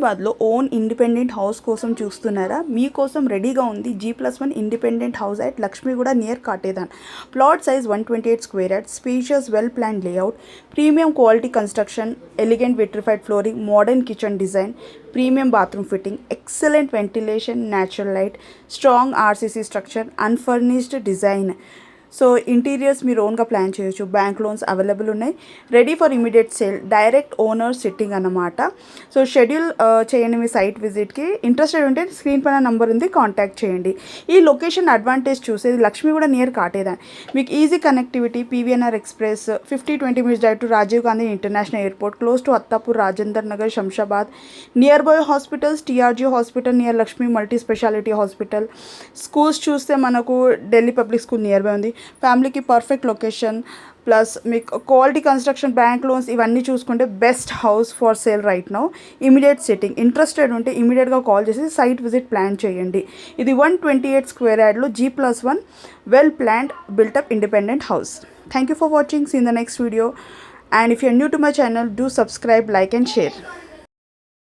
హైదరాబాద్లో own independent house కోసం చూస్తున్నారా? మీకోసం రెడీగా ఉంది G+1 independent house at Lakshmiguda near Katedan. Plot size 128 square yard, spacious well planned layout, premium quality construction, elegant vitrified flooring, modern kitchen design, premium bathroom fitting, excellent ventilation, natural light, strong RCC structure, unfurnished design. So interiors మీరు ఓన్గా plan చేయొచ్చు. Bank loans available ఉన్నాయి. Ready for immediate sale, direct owner sitting అన్నమాట. So schedule చేయండి మీ site విజిట్కి. Interested ఉంటే screen పైన number ఉంది, contact చేయండి. ఈ లొకేషన్ అడ్వాంటేజ్ చూసేది లక్ష్మీగూడ నియర్ కాటేదాన్. మీకు easy connectivity, PVNR express, 50-20 minutes drive to Rajiv Gandhi international airport, close to Attapur, Rajendra Nagar, Shamshabad. Nearby hospitals, TRG hospital near Lakshmi multi speciality hospital. Schools చూస్తే మనకు Delhi public school nearby ఉంది. ఫ్యామిలీకి పర్ఫెక్ట్ లొకేషన్, ప్లస్ మీకు quality construction, bank loans ఇవన్నీ చూసుకుంటే best house for sale right now. Immediate sitting. Interested ఉంటే ఇమీడియట్గా call చేసి సైట్ విజిట్ ప్లాన్ చేయండి. ఇది 128 స్క్వేర్ యార్డ్లో G+1 well planned built up independent house. Thank you for watching. See in the next video. And if you're new to my channel, do subscribe, like and share.